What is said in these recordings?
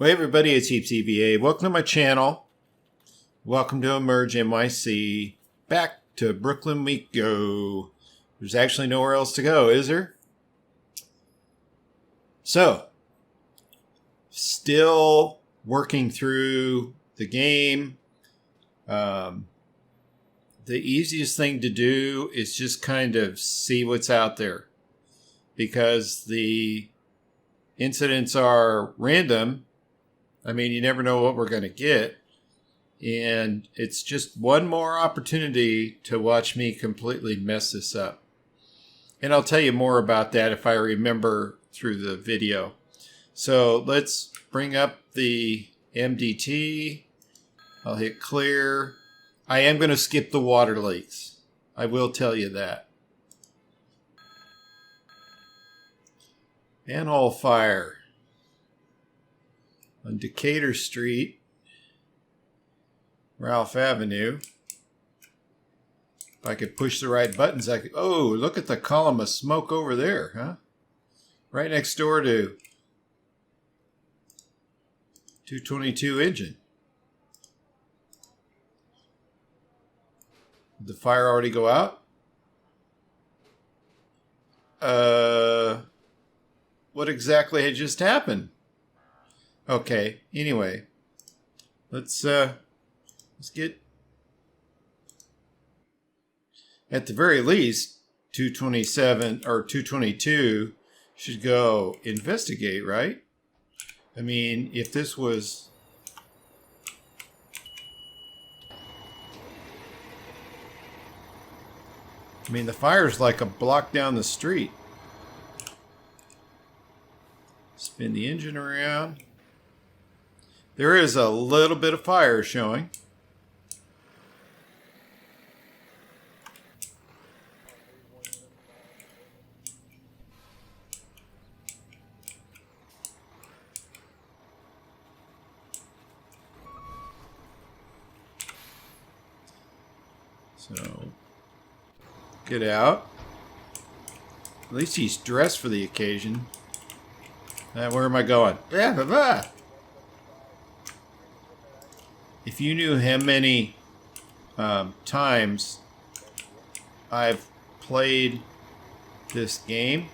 Hey everybody, it's HeapCVA. Welcome to my channel. Welcome to EmergeNYC. Back to Brooklyn we go. There's actually nowhere else to go, is there? So, still working through the game. The easiest thing to do is just kind of see what's out there, because the incidents are random. I mean, you never know what we're going to get. And it's just one more opportunity to watch me completely mess this up. And I'll tell you more about that if I remember through the video. So let's bring up the MDT. I'll hit clear. I am going to skip the water leaks. I will tell you that. Manhole fire on Decatur Street, Ralph Avenue. If I could push the right buttons, I could. Oh, look at the column of smoke over there, huh? Right next door to 222 engine. Did the fire already go out? What exactly had just happened? Okay, anyway, let's get, at the very least, 227 or 222 should go investigate, right? I mean, if this was, I mean, the fire's like a block down the street. Spin the engine around. There is a little bit of fire showing. So, get out. At least he's dressed for the occasion. Where am I going? Yeah, blah, blah. If you knew how many times I've played this game,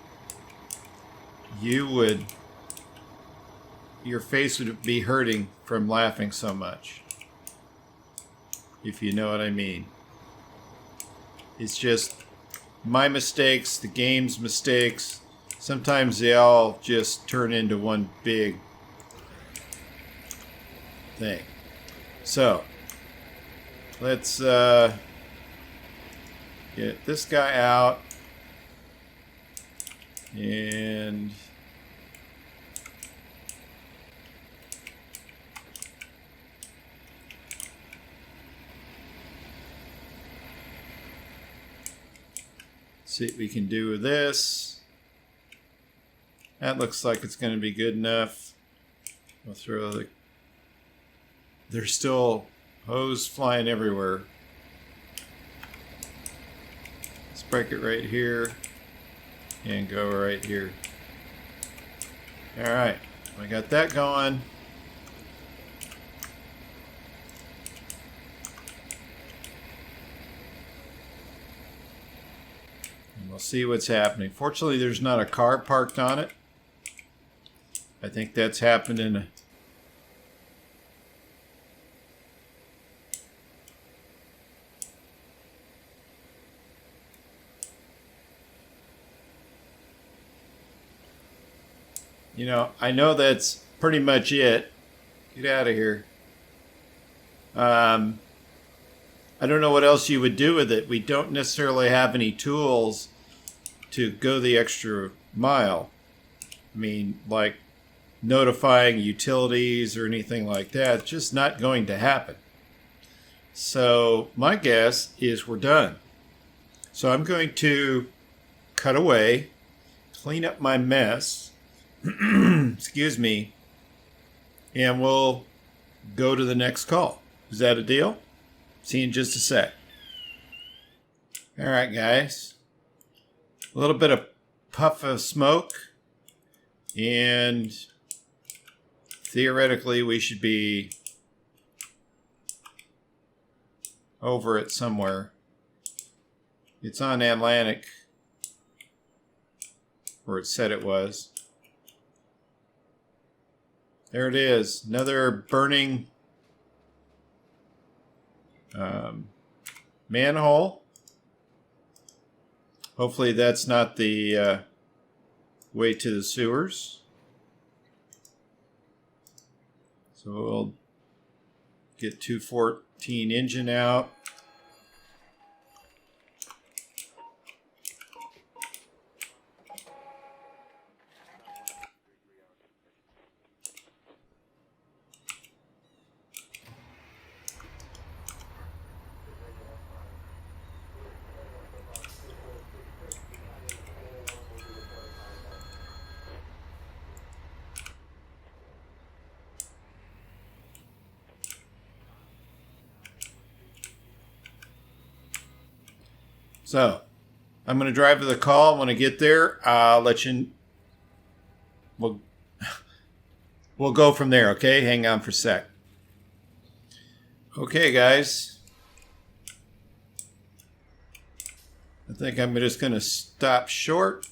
your face would be hurting from laughing so much. If you know what I mean. It's just my mistakes, the game's mistakes. Sometimes they all just turn into one big thing. So, let's get this guy out and see what we can do with this. That looks like it's going to be good enough. We'll throw the... There's still hose flying everywhere. Let's break it right here and go right here. All right, we got that going. And we'll see what's happening. Fortunately, there's not a car parked on it. I think that's happened in a... You know, I know that's pretty much it. Get out of here. I don't know what else you would do with it. We don't necessarily have any tools to go the extra mile. I mean, like notifying utilities or anything like that. It's just not going to happen. So my guess is we're done. So I'm going to cut away, clean up my mess. Excuse me, and we'll go to the next call. Is that a deal? See you in just a sec. All right, guys. A little bit of puff of smoke, and theoretically we should be over it somewhere. It's on Atlantic, where it said it was. There it is. Another burning manhole. Hopefully that's not the way to the sewers. So we'll get 214 engine out. So, I'm going to drive to the call. When I get there, I'll let you... We'll go from there, okay? Hang on for a sec. Okay, guys. I think I'm just going to stop short.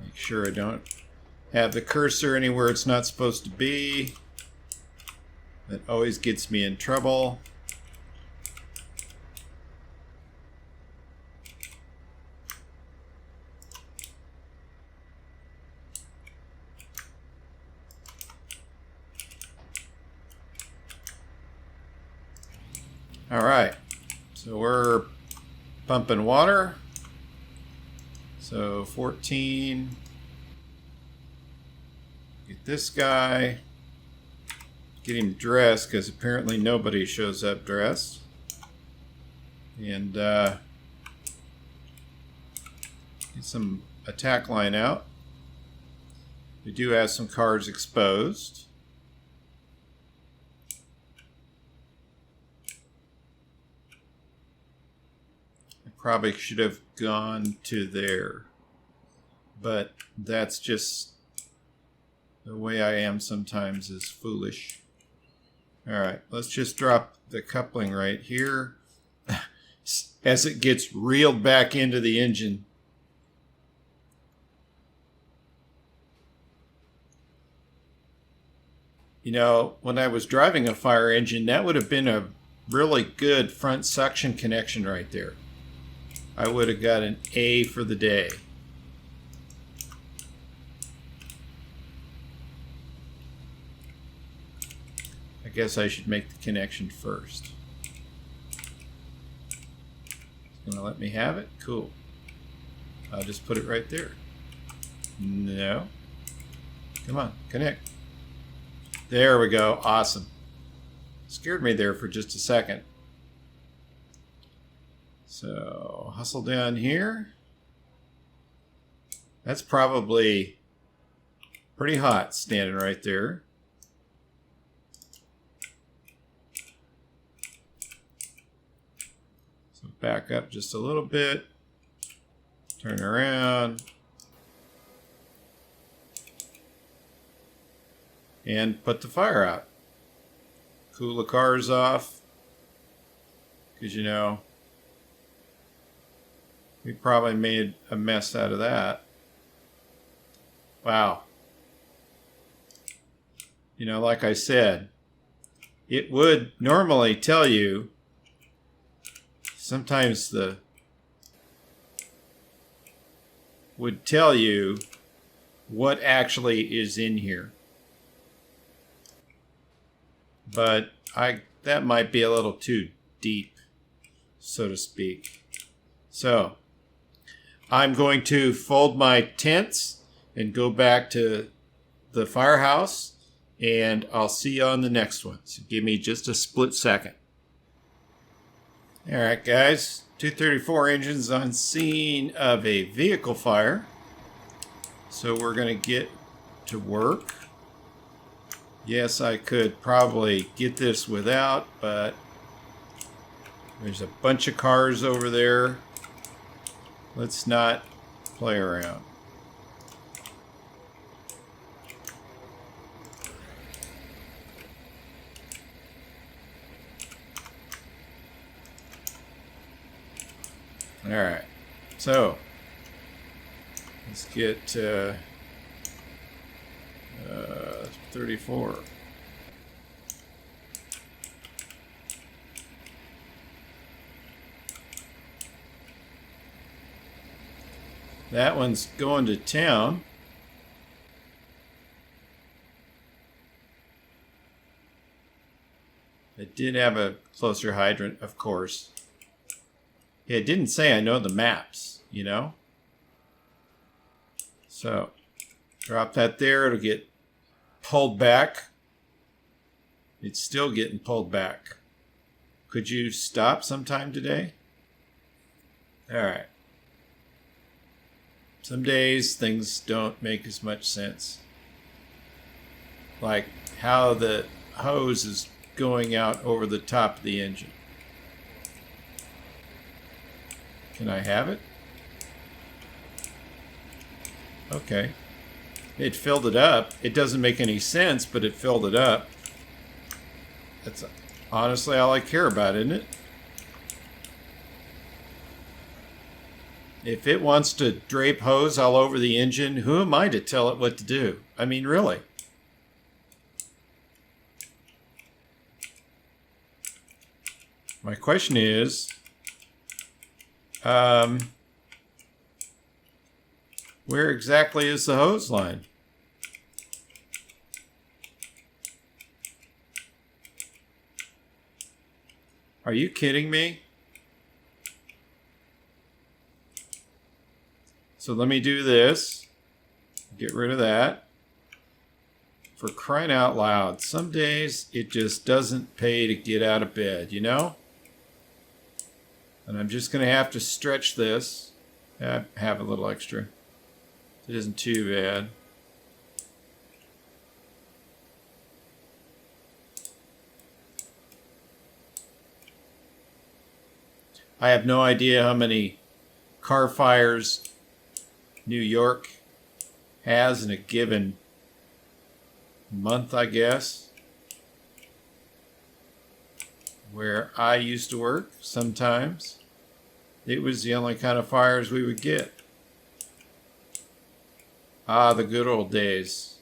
Make sure I don't have the cursor anywhere it's not supposed to be. That always gets me in trouble. All right, so we're pumping water. So 14. Get this guy. Get him dressed, because apparently nobody shows up dressed. And get some attack line out. We do have some cars exposed. I probably should have gone to there, but that's just the way I am sometimes, is foolish. All right, let's just drop the coupling right here as it gets reeled back into the engine. You know, when I was driving a fire engine, that would have been a really good front suction connection right there. I would have got an A for the day. I guess I should make the connection first. It's gonna let me have it? Cool. I'll just put it right there. No. Come on, connect. There we go. Awesome. Scared me there for just a second. So, hustle down here. That's probably pretty hot standing right there. So back up just a little bit. Turn around. And put the fire out. Cool the cars off. Because, you know, we probably made a mess out of that. Wow. You know, like I said, it would normally tell you, sometimes would tell you what actually is in here. But that might be a little too deep, so to speak. So I'm going to fold my tents and go back to the firehouse, and I'll see you on the next one. So give me just a split second. All right, guys. 234 engines on scene of a vehicle fire. So we're going to get to work. Yes, I could probably get this without, but there's a bunch of cars over there. Let's not play around. All right, so let's get 34. That one's going to town. It did have a closer hydrant, of course. Yeah, it didn't say I know the maps, you know? So, drop that there. It'll get pulled back. It's still getting pulled back. Could you stop sometime today? All right. Some days things don't make as much sense. Like how the hose is going out over the top of the engine. Can I have it? Okay. It filled it up. It doesn't make any sense, but it filled it up. That's honestly all I care about, isn't it? If it wants to drape hose all over the engine, who am I to tell it what to do? I mean, really. My question is, where exactly is the hose line? Are you kidding me? So let me do this. Get rid of that. For crying out loud, some days it just doesn't pay to get out of bed, you know? And I'm just going to have to stretch this. Have a little extra. It isn't too bad. I have no idea how many car fires New York has in a given month, I guess. Where I used to work, sometimes it was the only kind of fires we would get. Ah, the good old days.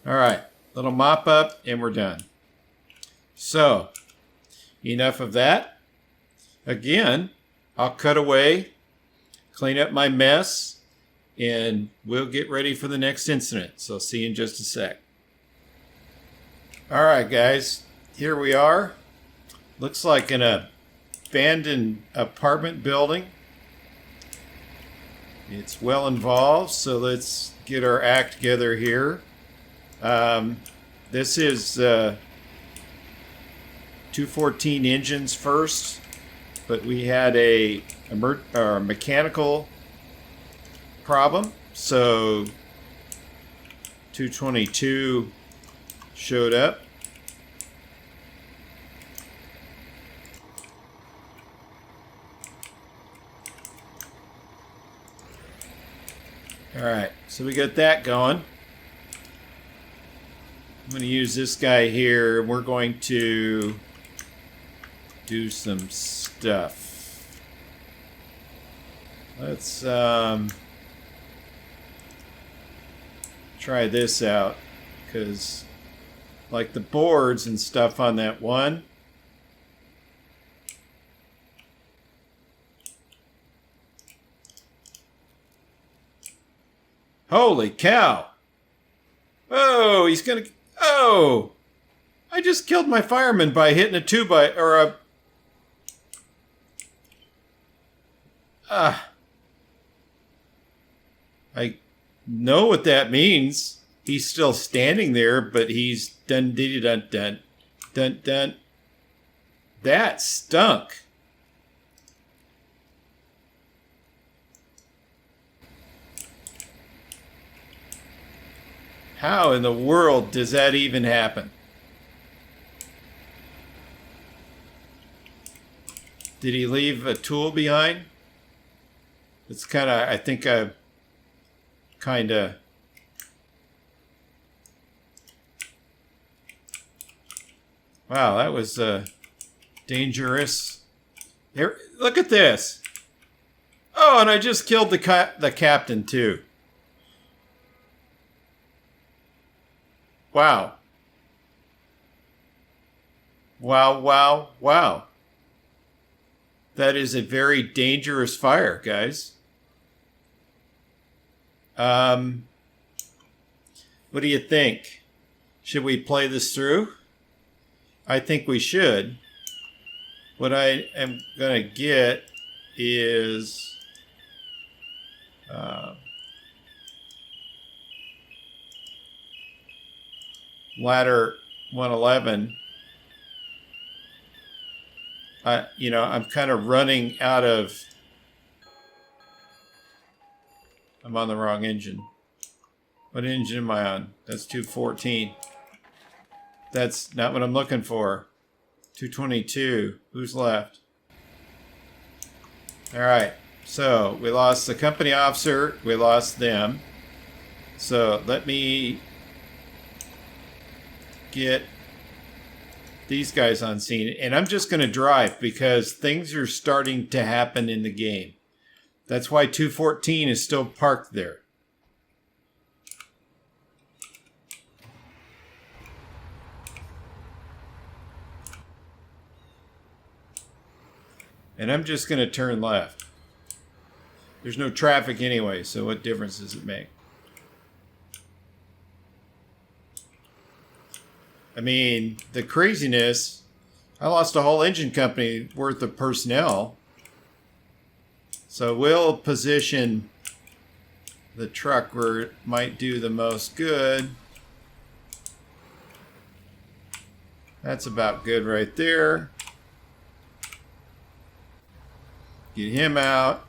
All right, little mop up and we're done. So, enough of that. Again, I'll cut away, clean up my mess, and we'll get ready for the next incident. So see you in just a sec. All right, guys, here we are. Looks like an abandoned apartment building. It's well involved, so let's get our act together here. This is 214 engines first, but we had a mechanical problem, so 222 showed up. All right, so we got that going. I'm going to use this guy here. We're going to do some stuff. Let's try this out, because like the boards and stuff on that one, holy cow. Oh, he's gonna, oh, I just killed my fireman by hitting a 2x or a, I know what that means. He's still standing there, but he's dun dun dun dun dun dun. That stunk. How in the world does that even happen? Did he leave a tool behind? It's kind of, I think I kind of... Wow, that was dangerous. Here, look at this. Oh, and I just killed the captain too. Wow. Wow, wow, wow. That is a very dangerous fire, guys. What do you think? Should we play this through? I think we should. What I am going to get is ladder 111. I'm kind of running out of... I'm on the wrong engine. What engine am I on? That's 214. That's not what I'm looking for. 222. Who's left? All right. So we lost the company officer. We lost them. So let me get these guys on scene. And I'm just going to drive because things are starting to happen in the game. That's why 214 is still parked there. And I'm just going to turn left. There's no traffic anyway, so what difference does it make? I mean, the craziness, I lost a whole engine company worth of personnel. So we'll position the truck where it might do the most good. That's about good right there. Get him out.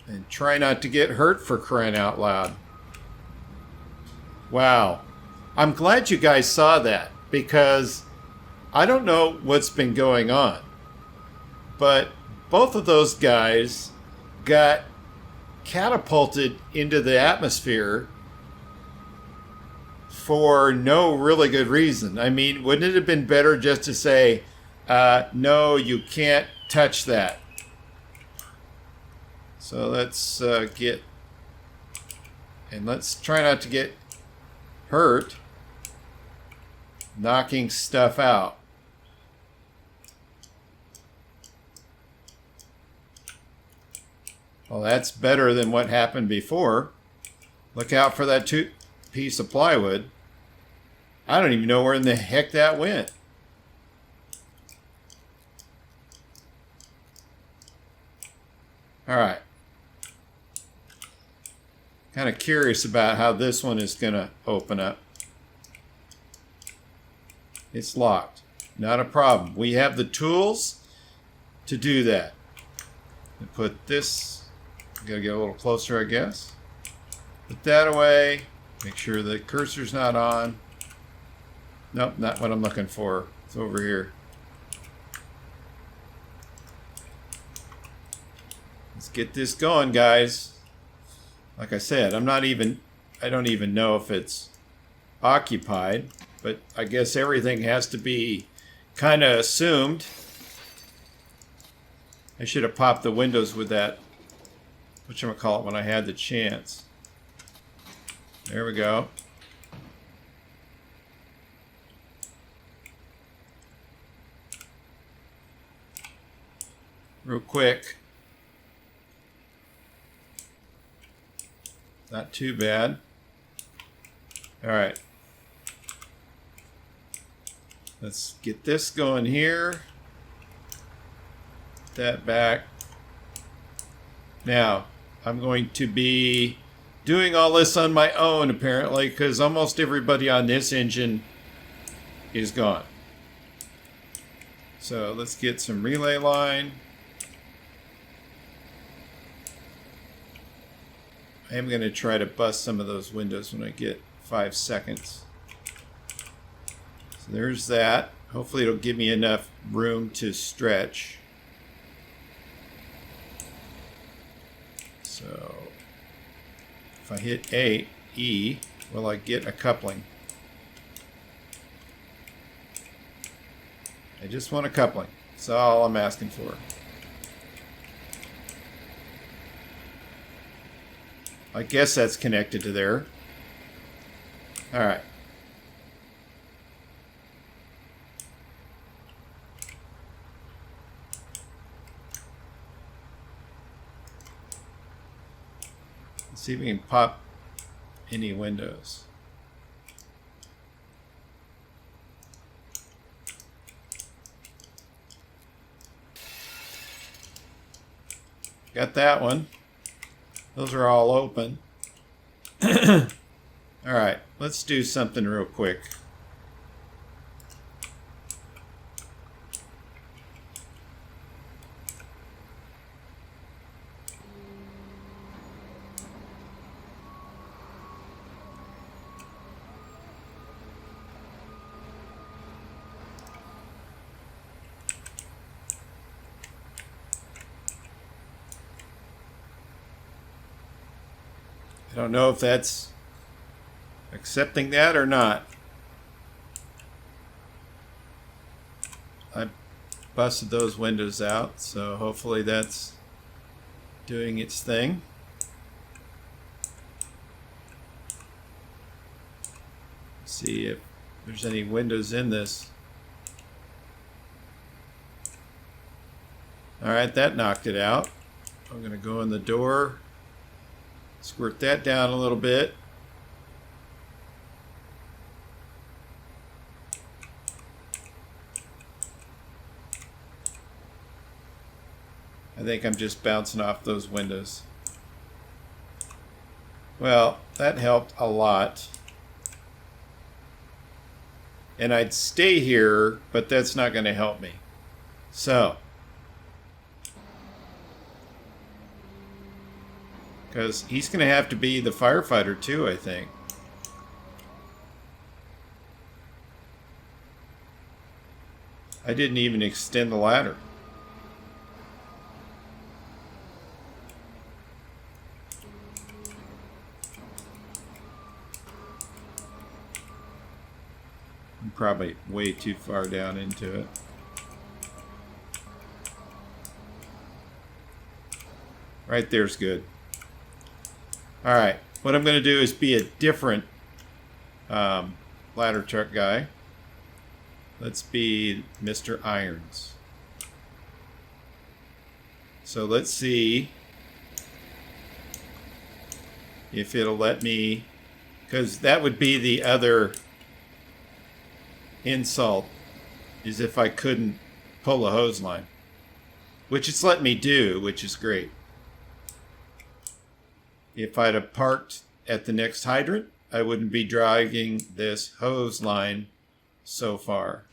And try not to get hurt, for crying out loud. Wow. I'm glad you guys saw that, because I don't know what's been going on. But both of those guys got catapulted into the atmosphere for no really good reason. I mean, wouldn't it have been better just to say, no, you can't touch that? So let's get, and let's try not to get hurt knocking stuff out. Well, that's better than what happened before. Look out for that piece of plywood. I don't even know where in the heck that went. All right. Kind of curious about how this one is going to open up. It's locked. Not a problem. We have the tools to do that. And put this, gotta get a little closer, I guess. Put that away. Make sure the cursor's not on. Nope, not what I'm looking for. It's over here. Let's get this going, guys. Like I said, I don't even know if it's occupied, but I guess everything has to be kind of assumed. I should have popped the windows with that, whatchamacallit, when I had the chance. There we go. Real quick. Not too bad. All right. Let's get this going here. Put that back. Now, I'm going to be doing all this on my own, apparently, because almost everybody on this engine is gone. So let's get some relay line. I am going to try to bust some of those windows when I get 5 seconds. So there's that. Hopefully it'll give me enough room to stretch. So if I hit E, will I get a coupling? I just want a coupling. That's all I'm asking for. I guess that's connected to there. All right. Let's see if we can pop any windows. Got that one. Those are all open. All right, let's do something real quick. I don't know if that's accepting that or not. I busted those windows out, so hopefully that's doing its thing. Let's see if there's any windows in this. All right, that knocked it out. I'm going to go in the door. Squirt that down a little bit. I think I'm just bouncing off those windows. Well, that helped a lot. And I'd stay here, but that's not going to help me. So, because he's going to have to be the firefighter too, I think. I didn't even extend the ladder. I'm probably way too far down into it. Right there's good. All right, what I'm going to do is be a different ladder truck guy. Let's be Mr. Irons. So let's see if it'll let me, because that would be the other insult, is if I couldn't pull a hose line, which it's let me do, which is great. If I'd have parked at the next hydrant, I wouldn't be dragging this hose line so far.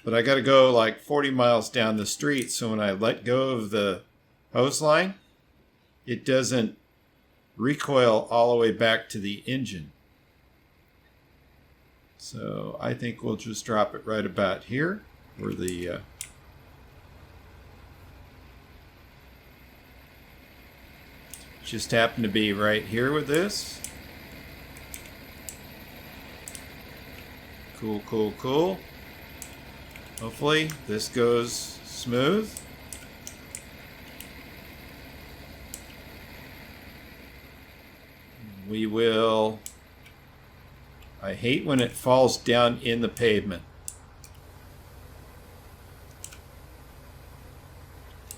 But I got to go like 40 miles down the street, so when I let go of the hose line, it doesn't recoil all the way back to the engine. So I think we'll just drop it right about here, where the just happen to be right here with this. Cool, cool, cool. Hopefully this goes smooth. We will. I hate when it falls down in the pavement.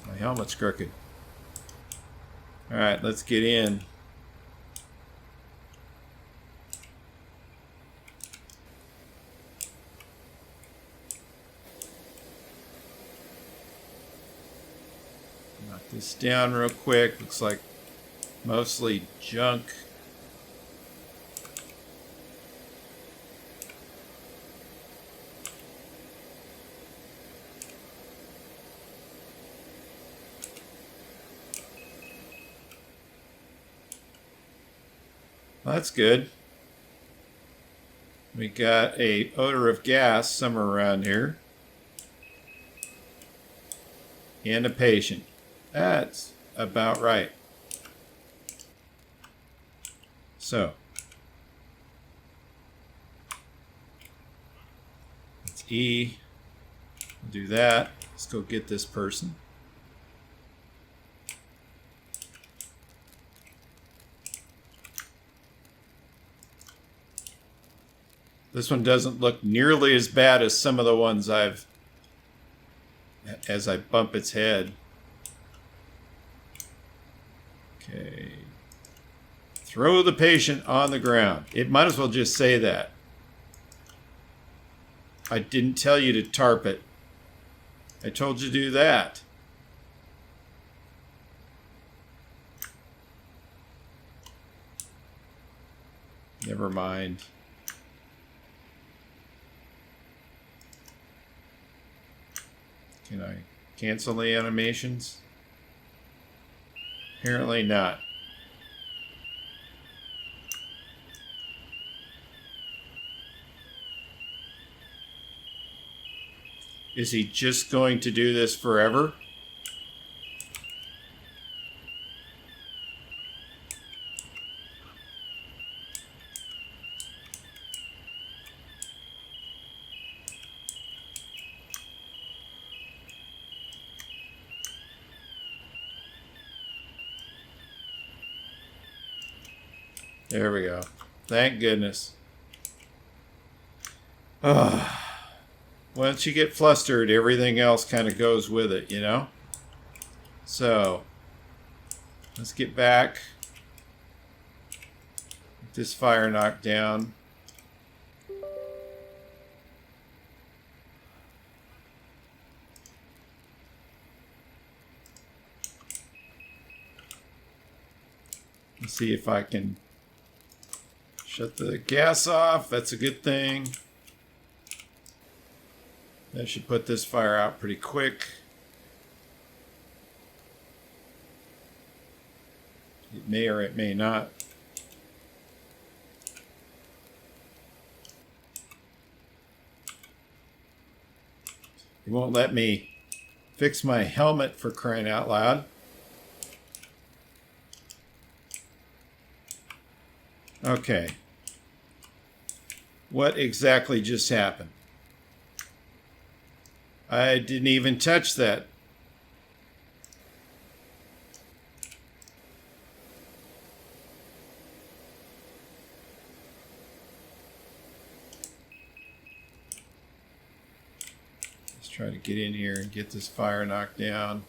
My helmet's crooked. All right, let's get in. Knock this down real quick. Looks like mostly junk. Well, that's good. We got a odor of gas somewhere around here. And a patient. That's about right. So it's E. We'll do that. Let's go get this person. This one doesn't look nearly as bad as some of the ones as I bump its head. Okay. Throw the patient on the ground. It might as well just say that. I didn't tell you to tarp it. I told you to do that. Never mind. Can I cancel the animations? Apparently not. Is he just going to do this forever? There we go. Thank goodness. Once you get flustered, everything else kind of goes with it, you know? So, let's get back. Get this fire knocked down. Let's see if I can shut the gas off. That's a good thing. That should put this fire out pretty quick. It may or it may not. It won't let me fix my helmet, for crying out loud. Okay. What exactly just happened? I didn't even touch that. Let's try to get in here and get this fire knocked down.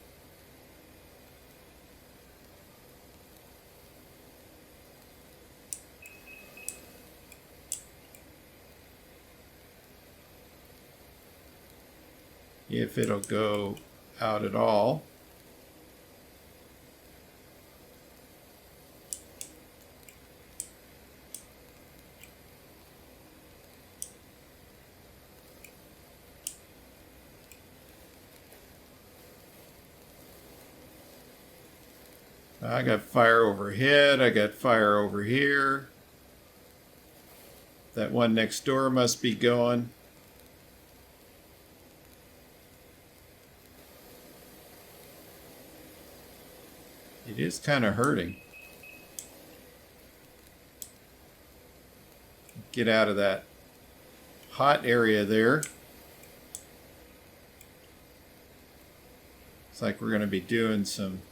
If it'll go out at all. I got fire overhead, I got fire over here. That one next door must be going. It is kind of hurting. Get out of that hot area there. It's like we're going to be doing some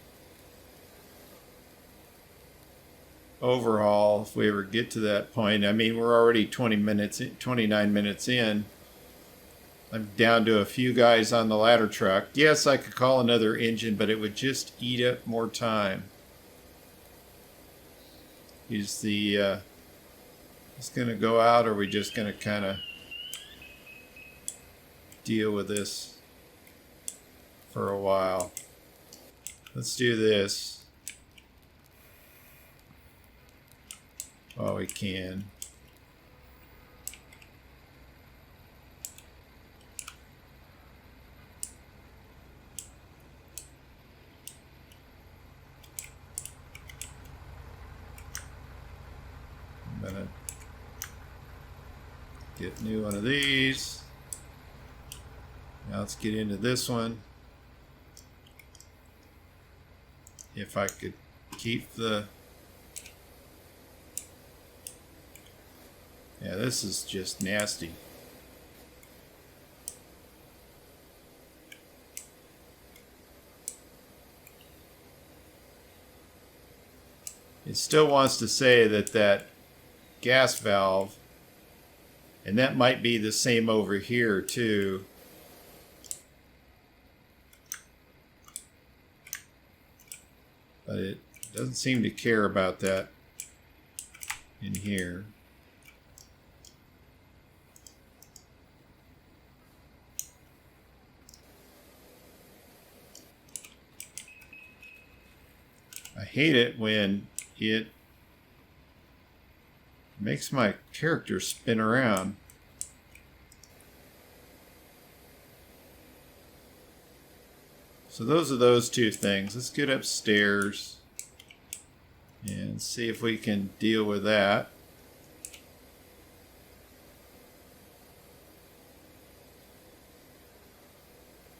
overhaul if we ever get to that point. I mean, we're already 29 minutes in. I'm down to a few guys on the ladder truck. Yes, I could call another engine, but it would just eat up more time. Is the it's going to go out, or are we just going to kind of deal with this for a while? Let's do this while we can. I'm gonna get a new one of these. Now let's get into this one. If I could keep the Yeah, this is just nasty. It still wants to say that that gas valve, and that might be the same over here too. But it doesn't seem to care about that in here. I hate it when it makes my character spin around. So those are those two things. Let's get upstairs and see if we can deal with that.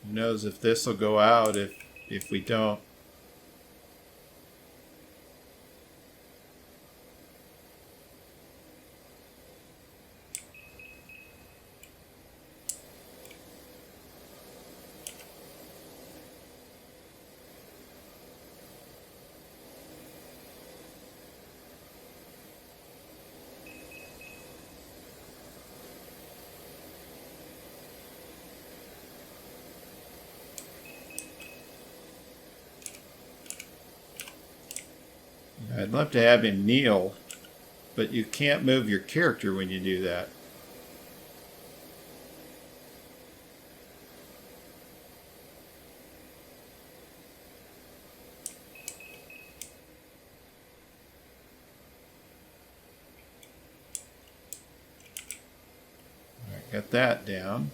Who knows if this will go out if we don't. I'd love to have him kneel, but you can't move your character when you do that. All right, got that down.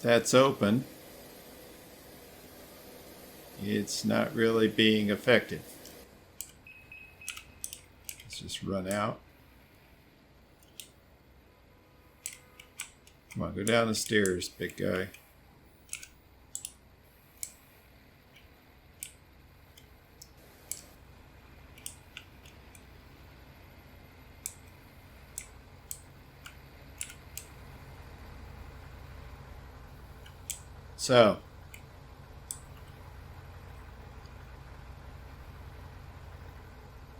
That's open. It's not really being effective. Let's just run out. Come on, go down the stairs, big guy. So,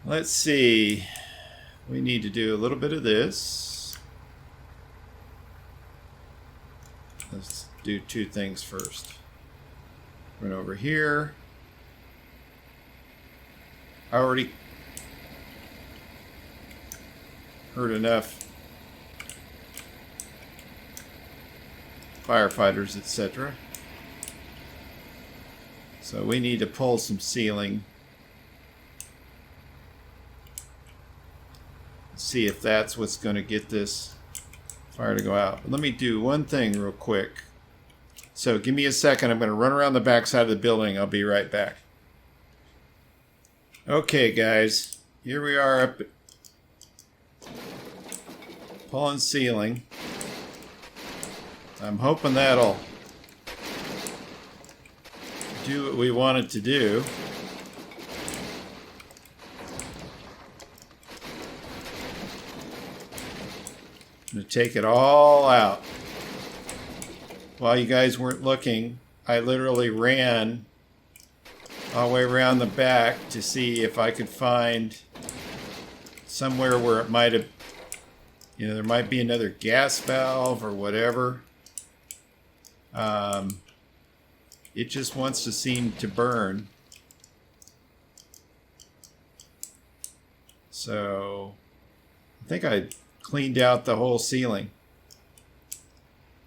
let's see. We need to do a little bit of this. Let's do two things first. Run over here. I already heard enough firefighters, etc. So we need to pull some ceiling. See if that's what's going to get this fire to go out. But let me do one thing real quick. So give me a second. I'm going to run around the back side of the building. I'll be right back. Okay, guys. Here we are up pulling ceiling. I'm hoping that'll do what we want it to do. I'm going to take it all out. While you guys weren't looking, I literally ran all the way around the back to see if I could find somewhere where it might have, you know, there might be another gas valve or whatever. It just wants to seem to burn. So I think I cleaned out the whole ceiling.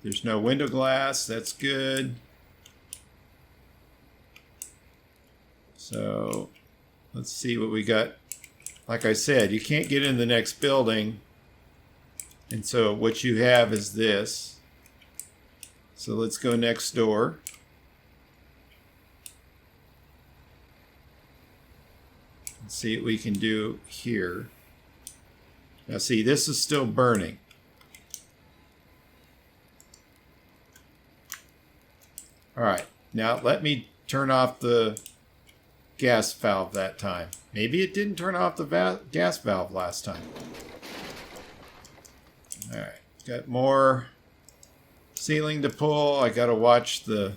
There's no window glass. That's good. So let's see what we got. Like I said, you can't get in the next building. And so what you have is this. So let's go next door. Let's see what we can do here. Now see, this is still burning. All right, now let me turn off the gas valve that time. Maybe it didn't turn off the gas valve last time. All right, got more ceiling to pull. I got to watch the...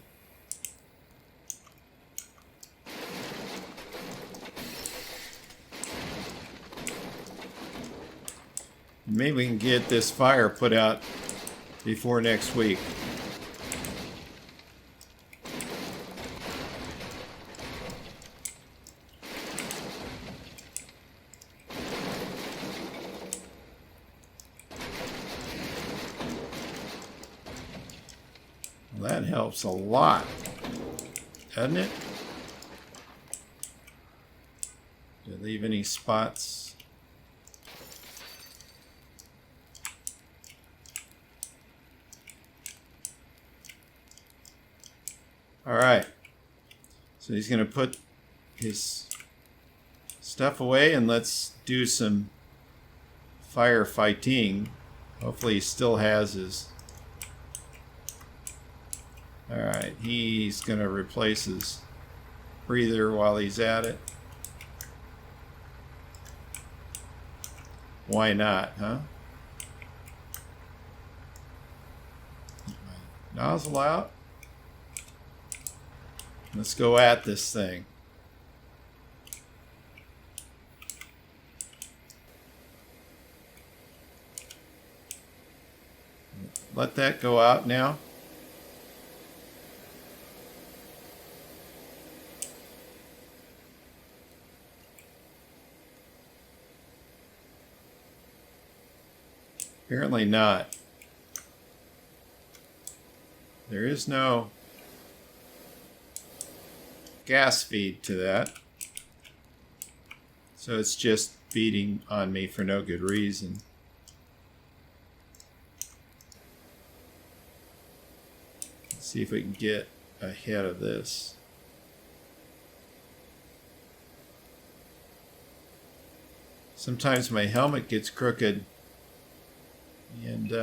Maybe we can get this fire put out before next week. Well, that helps a lot, doesn't it? Did I leave any spots? All right, so he's going to put his stuff away and let's do some firefighting. Hopefully he still has his... All right, he's going to replace his breather while he's at it. Why not, huh? Get my nozzle out. Let's go at this thing. Let that go out now. Apparently not. There is no gas feed to that, so it's just feeding on me for no good reason. Let's see if we can get ahead of this. Sometimes my helmet gets crooked and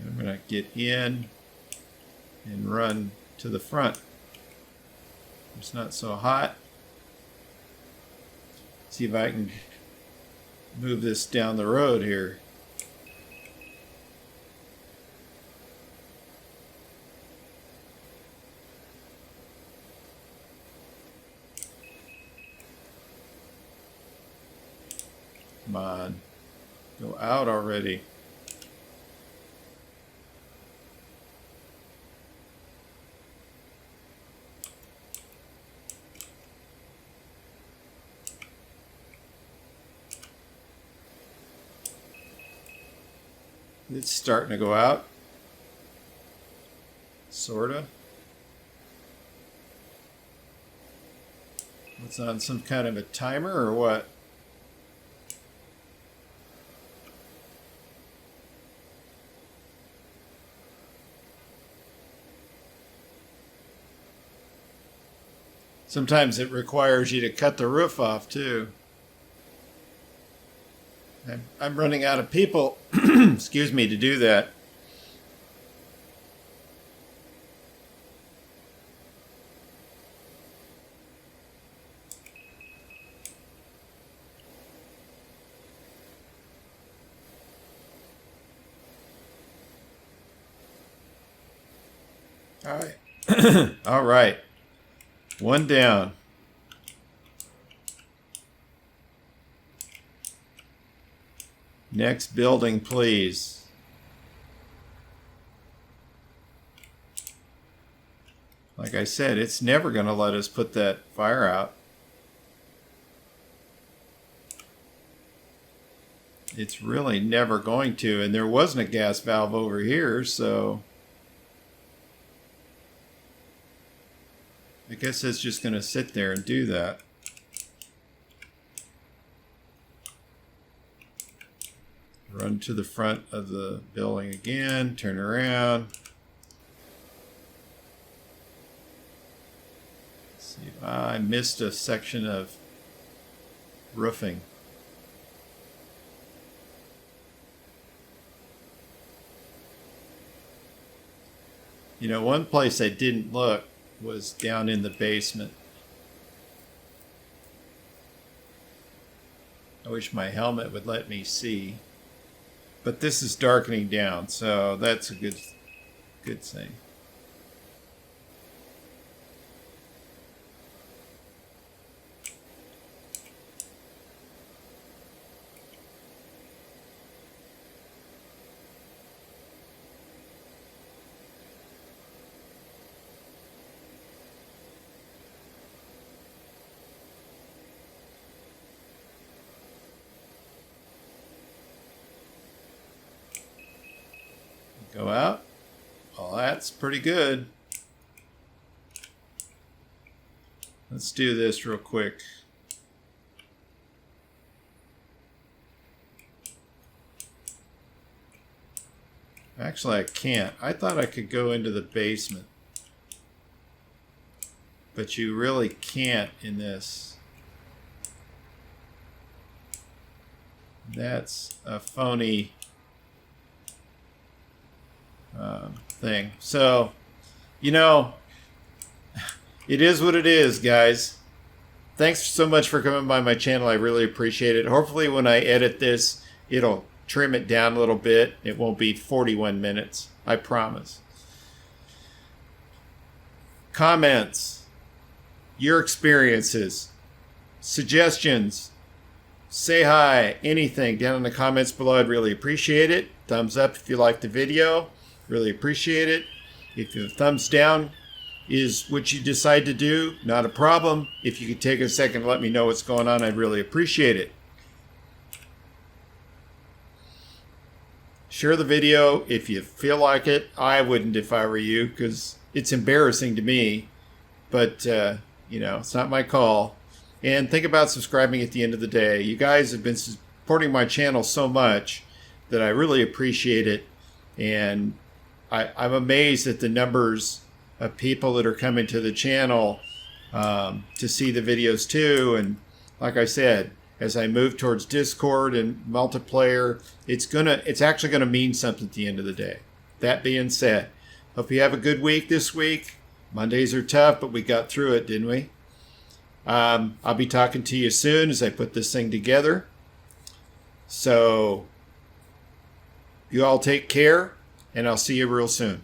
I'm going to get in and run to the front. It's not so hot. See if I can move this down the road here. Come on, go out already. It's starting to go out, sorta. It's on some kind of a timer or what? Sometimes it requires you to cut the roof off too. I'm running out of people, excuse me, to do that. All right. All right. One down. Next building, please. Like I said, it's never going to let us put that fire out. It's really never going to, and there wasn't a gas valve over here, so I guess it's just going to sit there and do that. Run to the front of the building again, turn around. I missed a section of roofing. You know, one place I didn't look was down in the basement. I wish my helmet would let me see. But this is darkening down, so that's a good thing. Go out. Well, that's pretty good. Let's do this real quick. Actually, I can't. I thought I could go into the basement. But you really can't in this. That's a phony thing. So, you know, it is what it is, guys. Thanks so much for coming by my channel. I really appreciate it. Hopefully when I edit this, it'll trim it down a little bit. It won't be 41 minutes. I promise. Comments, your experiences, suggestions, say hi, anything down in the comments below. I'd really appreciate it. Thumbs up if you liked the video. Really appreciate it. If a thumbs down is what you decide to do, not a problem. If you could take a second to let me know what's going on, I'd really appreciate it. Share the video if you feel like it. I wouldn't if I were you, because it's embarrassing to me. But, you know, it's not my call. And think about subscribing at the end of the day. You guys have been supporting my channel so much that I really appreciate it. And I'm amazed at the numbers of people that are coming to the channel to see the videos too. And like I said, as I move towards Discord and multiplayer, it's actually gonna mean something at the end of the day. That being said, hope you have a good week this week. Mondays are tough, but we got through it, didn't we? I'll be talking to you soon as I put this thing together. So you all take care, and I'll see you real soon.